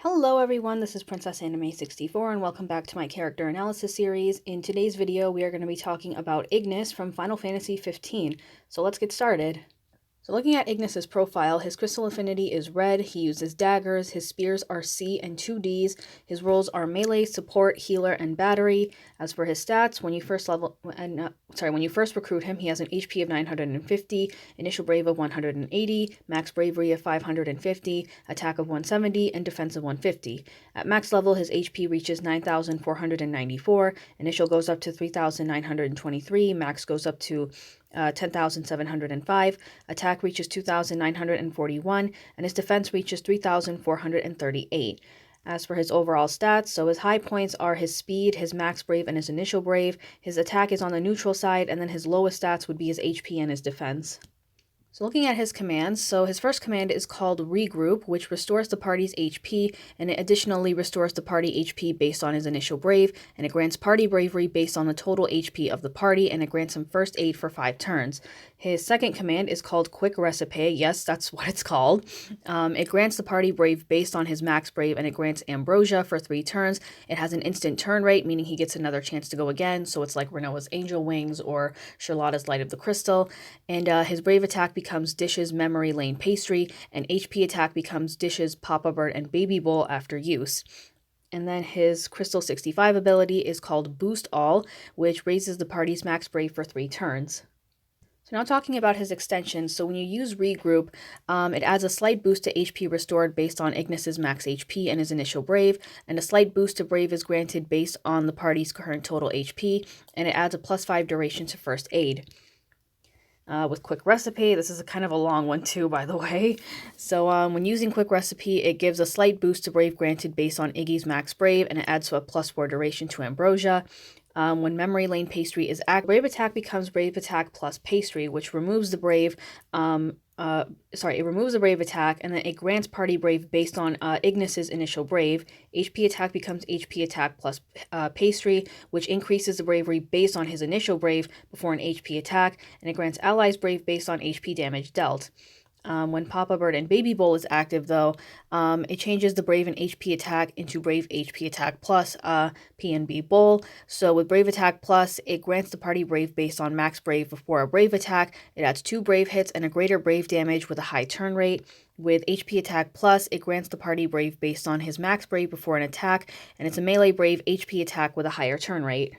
Hello everyone, this is Princess Anime 64 and welcome back to my character analysis series. In today's video, we are going to be talking about Ignis from Final Fantasy 15. So let's get started. So looking at Ignis's profile, his crystal affinity is red, he uses daggers, his spears are C and 2 Ds, his roles are melee, support, healer, and battery. As for his stats, when you first recruit him, he has an HP of 950, initial brave of 180, max bravery of 550, attack of 170, and defense of 150. At max level, his HP reaches 9,494, initial goes up to 3,923, max goes up to 10,705, attack reaches 2,941, and his defense reaches 3,438. As for his overall stats, so his high points are his speed, his max brave, and his initial brave. His attack is on the neutral side, and then his lowest stats would be his HP and his defense. So looking at his commands, so his first command is called Regroup, which restores the party's HP, and it additionally restores the party HP based on his initial brave, and it grants party bravery based on the total HP of the party, and it grants him first aid for 5 turns. His second command is called Quick Recipe. Yes, that's what it's called. It grants the party brave based on his max brave, and it grants ambrosia for 3 turns. It has an instant turn rate, meaning he gets another chance to go again, so it's like Renoa's Angel Wings or Charlotta's Light of the Crystal. And his brave attack becomes Dish's Memory Lane Pastry, and HP attack becomes Dish's Papa Bird and Baby Bowl after use. And then his Crystal 65 ability is called Boost All, which raises the party's max brave for 3 turns. So now talking about his extensions, so when you use Regroup, it adds a slight boost to HP restored based on Ignis's max HP and his initial brave, and a slight boost to brave is granted based on the party's current total HP, and it adds a +5 duration to first aid. With Quick Recipe, this is kind of a long one too, by the way. So when using Quick Recipe, it gives a slight boost to Brave granted based on Iggy's max Brave, and it adds to a +4 duration to Ambrosia. When Memory Lane Pastry is active, Brave Attack becomes Brave Attack plus Pastry, which removes the Brave, it removes the Brave Attack, and then it grants Party Brave based on Ignis's initial Brave. HP Attack becomes HP Attack plus Pastry, which increases the Bravery based on his initial Brave before an HP Attack, and it grants Allies Brave based on HP damage dealt. When Papa Bird and Baby Bowl is active, though, it changes the Brave and HP Attack into Brave HP Attack plus PNB Bowl. So with Brave Attack plus, it grants the party Brave based on max Brave before a Brave attack. It adds 2 Brave hits and a greater Brave damage with a high turn rate. With HP Attack plus, it grants the party Brave based on his max Brave before an attack, and it's a melee Brave HP attack with a higher turn rate.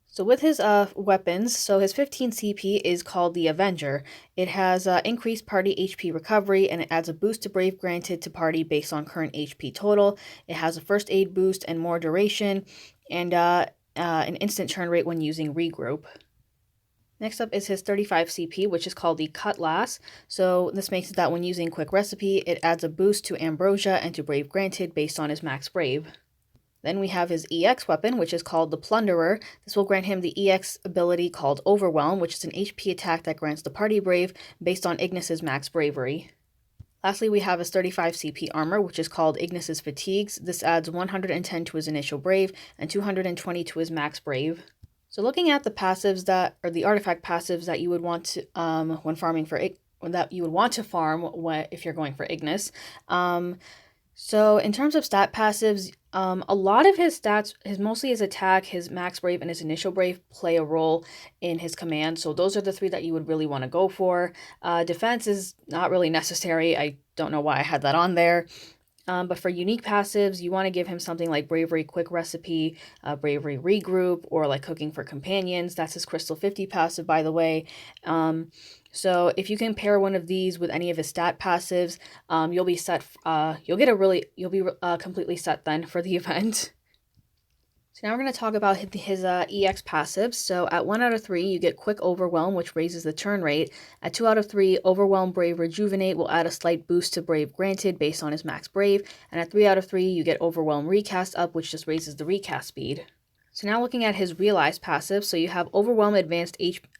So with his weapons, so his 15 CP is called the Avenger. It has increased party HP recovery, and it adds a boost to Brave granted to party based on current HP total. It has a first aid boost and more duration, and an instant turn rate when using Regroup. Next up is his 35 CP, which is called the Cutlass. So this makes it that when using Quick Recipe, it adds a boost to Ambrosia and to Brave granted based on his max Brave. Then we have his EX weapon, which is called the Plunderer. This will grant him the EX ability called Overwhelm, which is an HP attack that grants the party Brave based on Ignis's max Bravery. Lastly, we have his 35 CP armor, which is called Ignis's Fatigues. This adds 110 to his initial Brave and 220 to his max Brave. So looking at the passives the artifact passives that you would want to, when farming for that you would want to farm if you're going for Ignis. So in terms of stat passives, a lot of his stats, mostly his attack, his max Brave, and his initial Brave play a role in his command. So those are the 3 that you would really want to go for. Defense is not really necessary. I don't know why I had that on there. But for unique passives, you want to give him something like Bravery Quick Recipe, Bravery Regroup, or like Cooking for Companions. That's his Crystal 50 passive, by the way. So if you can pair one of these with any of his stat passives, you'll be set. You'll be completely set then for the event. So now we're going to talk about his EX passives. So at 1 out of 3, you get Quick Overwhelm, which raises the turn rate. At 2 out of 3, Overwhelm Brave Rejuvenate will add a slight boost to Brave granted based on his max Brave. And at 3 out of 3, you get Overwhelm Recast Up, which just raises the recast speed. So now looking at his realized passive, so you have Overwhelm Advanced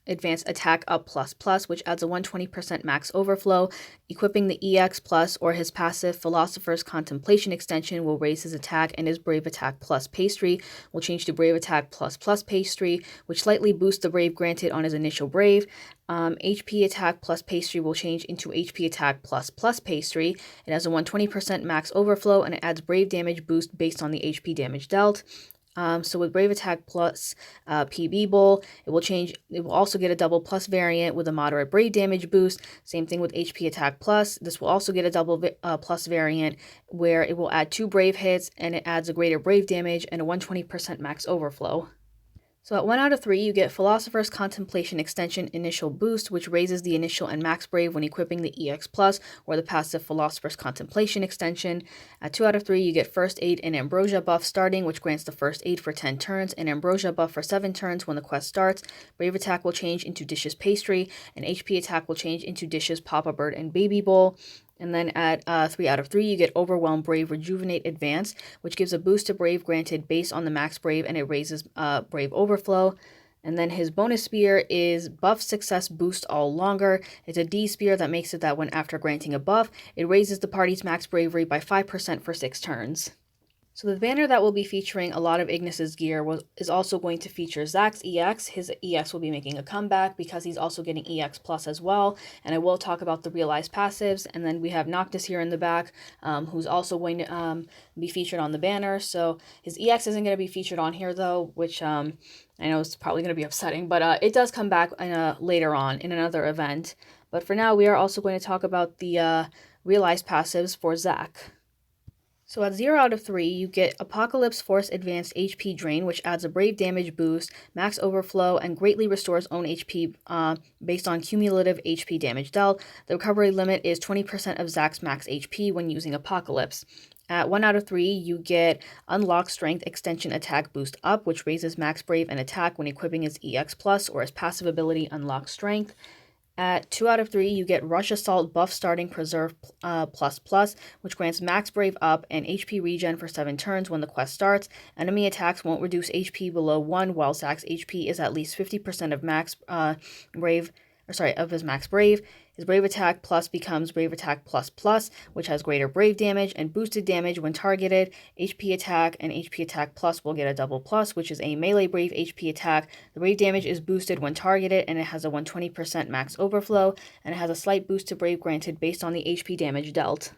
Advanced Attack Up ++, which adds a 120% max overflow. Equipping the EX Plus or his passive Philosopher's Contemplation extension will raise his attack, and his Brave Attack Plus pastry will change to Brave Attack Plus pastry, which slightly boosts the Brave granted on his initial Brave. HP Attack Plus pastry will change into HP Attack Plus pastry. It has a 120% max overflow, and it adds Brave damage boost based on the HP damage dealt. So with Brave Attack Plus PB Bowl, it will also get a double plus variant with a moderate Brave damage boost. Same thing with HP Attack Plus. This will also get a double plus variant where it will add 2 Brave hits, and it adds a greater Brave damage and a 120% max overflow. So at 1 out of 3, you get Philosopher's Contemplation Extension Initial Boost, which raises the initial and max Brave when equipping the EX Plus or the passive Philosopher's Contemplation Extension. At 2 out of 3, you get First Aid and Ambrosia buff starting, which grants the First Aid for 10 turns, and Ambrosia buff for 7 turns when the quest starts. Brave Attack will change into Dishes Pastry, and HP Attack will change into Dishes Papa Bird and Baby Bowl. And then at 3 out of 3, you get Overwhelm Brave Rejuvenate Advance, which gives a boost to Brave granted based on the max Brave, and it raises Brave Overflow. And then his bonus spear is Buff Success Boost All Longer. It's a D spear that makes it that when after granting a buff, it raises the party's max bravery by 5% for 6 turns. So the banner that will be featuring a lot of Ignis's gear is also going to feature Zach's EX. His EX will be making a comeback because he's also getting EX Plus as well. And I will talk about the realized passives. And then we have Noctis here in the back, who's also going to be featured on the banner. So his EX isn't going to be featured on here though, which I know is probably going to be upsetting. But it does come back later on in another event. But for now, we are also going to talk about the realized passives for Zach. So at 0 out of 3, you get Apocalypse Force Advanced HP Drain, which adds a Brave damage boost, max overflow, and greatly restores own HP based on cumulative HP damage dealt. The recovery limit is 20% of Zach's max HP when using Apocalypse. At 1 out of 3, you get Unlock Strength Extension Attack Boost Up, which raises max Brave and attack when equipping his EX Plus or his passive ability Unlock Strength. At 2 out of 3, you get Rush Assault Buff Starting Preserve ++, which grants max Brave up and HP regen for 7 turns when the quest starts. Enemy attacks won't reduce HP below 1, while Zach's HP is at least 50% of his max Brave. His Brave Attack Plus becomes Brave Attack Plus, which has greater Brave damage and boosted damage when targeted. HP Attack and HP Attack Plus will get a double plus, which is a melee Brave HP attack. The Brave damage is boosted when targeted, and it has a 120% max overflow, and it has a slight boost to Brave granted based on the HP damage dealt.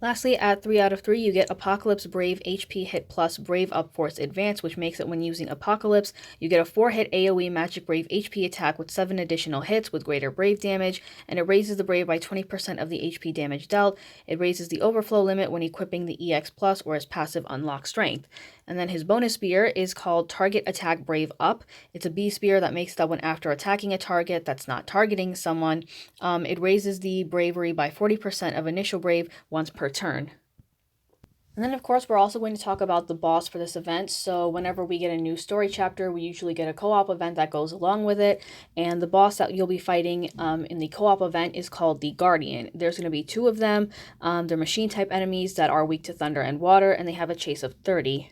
Lastly, at 3 out of 3, you get Apocalypse Brave HP Hit Plus Brave Up Force Advance, which makes it when using Apocalypse, you get a 4-hit AoE Magic Brave HP attack with 7 additional hits with greater Brave damage, and it raises the Brave by 20% of the HP damage dealt. It raises the overflow limit when equipping the EX Plus or his passive Unlock Strength. And then his bonus spear is called Target Attack Brave Up. It's a B spear that makes that when after attacking a target that's not targeting someone, it raises the bravery by 40% of initial Brave once per turn. And then, of course, we're also going to talk about the boss for this event. So whenever we get a new story chapter, we usually get a co-op event that goes along with it. And the boss that you'll be fighting in the co-op event is called the Guardian. There's going to be 2 of them. They're machine-type enemies that are weak to thunder and water, and they have a chase of 30.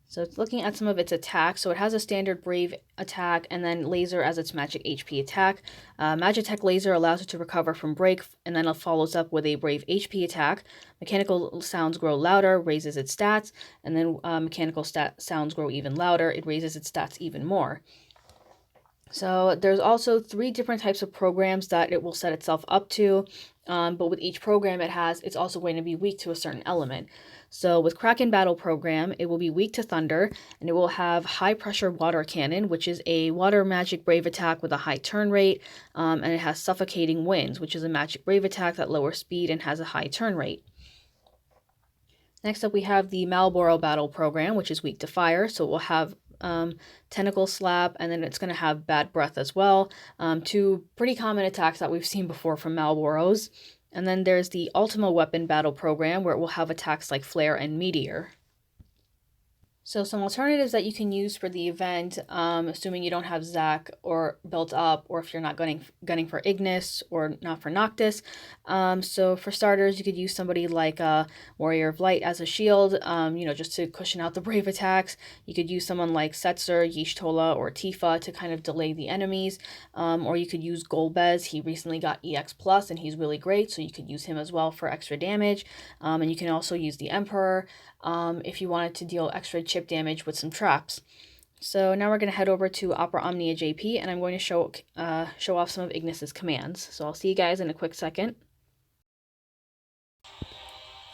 So it's looking at some of its attacks. So it has a standard Brave attack and then Laser as its Magic HP attack. Magitech Laser allows it to recover from break, and then it follows up with a Brave HP attack. Mechanical Sounds Grow Louder raises its stats, and then Mechanical Sounds Grow Even Louder, it raises its stats even more. So there's also 3 different types of programs that it will set itself up to, but with each program it's also going to be weak to a certain element. So with Kraken Battle Program, it will be weak to thunder, and it will have High Pressure Water Cannon, which is a water magic brave attack with a high turn rate, and it has Suffocating Winds, which is a magic brave attack that lowers speed and has a high turn rate. Next up, we have the Marlboro Battle Program, which is weak to fire, so it will have Tentacle Slap, and then it's going to have Bad Breath as well. 2 pretty common attacks that we've seen before from Marlboros. And then there's the Ultima Weapon Battle Program, where it will have attacks like Flare and Meteor. So some alternatives that you can use for the event, assuming you don't have Zac or built up, or if you're not gunning for Ignis or not for Noctis. So for starters, you could use somebody like Warrior of Light as a shield, just to cushion out the brave attacks. You could use someone like Setzer, Y'shtola, or Tifa to kind of delay the enemies. Or you could use Golbez. He recently got EX Plus and he's really great, so you could use him as well for extra damage. And you can also use the Emperor if you wanted to deal extra chip damage with some traps. So now we're going to head over to Opera Omnia JP, and I'm going to show off some of Ignis's commands. So I'll see you guys in a quick second.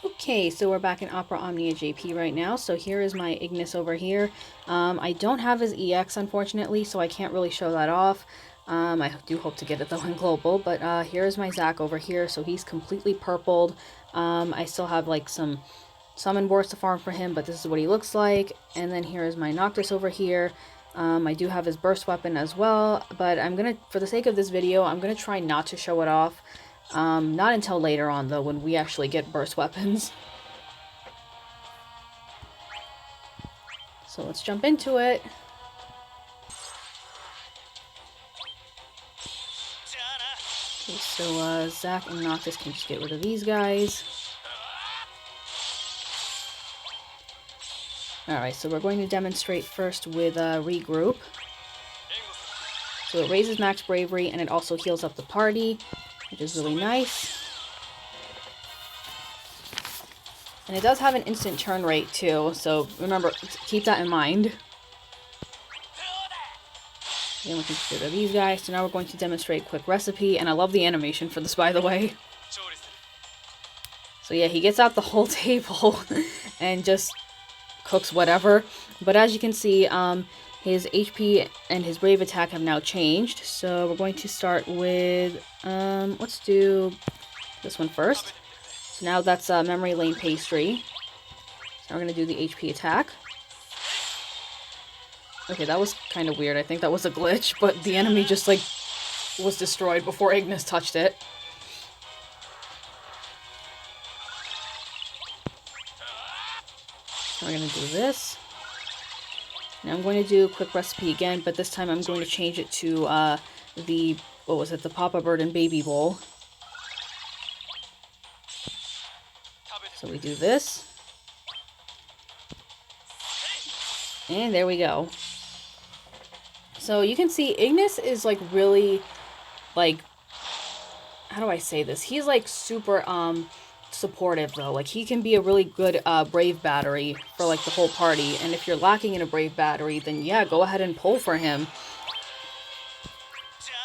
Okay, so we're back in Opera Omnia JP right now. So here is my Ignis over here. I don't have his EX, unfortunately, so I can't really show that off. I do hope to get it though in global, but here's my Zac over here. So he's completely purpled. I still have like some summon boards to farm for him, but this is what he looks like. And then here is my Noctis over here. I do have his burst weapon as well, but for the sake of this video, I'm gonna try not to show it off. Not until later on though, when we actually get burst weapons. So let's jump into it. Okay, so Zac and Noctis can just get rid of these guys. Alright, so we're going to demonstrate first with Regroup. So it raises max bravery and it also heals up the party, which is really nice. And it does have an instant turn rate too, so remember, keep that in mind. And we can get rid of these guys. So now we're going to demonstrate quick recipe, and I love the animation for this, by the way. So yeah, he gets out the whole table and just cooks whatever. But as you can see, his HP and his brave attack have now changed. So we're going to start with, let's do this one first. So now that's Memory Lane Pastry. So we're going to do the HP attack. Okay, that was kind of weird. I think that was a glitch, but the enemy just like was destroyed before Ignis touched it. We're going to do this. Now I'm going to do a quick recipe again, but this time I'm going to change it to the Papa Bird and Baby Bowl. So we do this. And there we go. So you can see Ignis is like really, like, how do I say this? He's like super supportive though. Like he can be a really good brave battery for like the whole party, and if you're lacking in a brave battery, then yeah, go ahead and pull for him.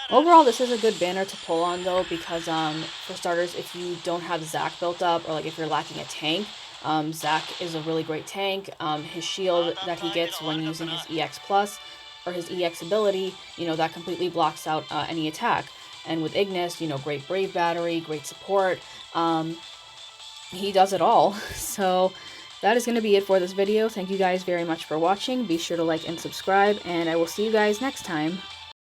Overall, this is a good banner to pull on though, because for starters, if you don't have Zac built up, or like if you're lacking a tank, Zac is a really great tank. His shield that he gets when using his EX Plus, or his EX ability, that completely blocks out any attack. And with Ignis, great brave battery, great support. He does it all. So that is going to be it for this video. Thank you guys very much for watching. Be sure to like and subscribe, and I will see you guys next time.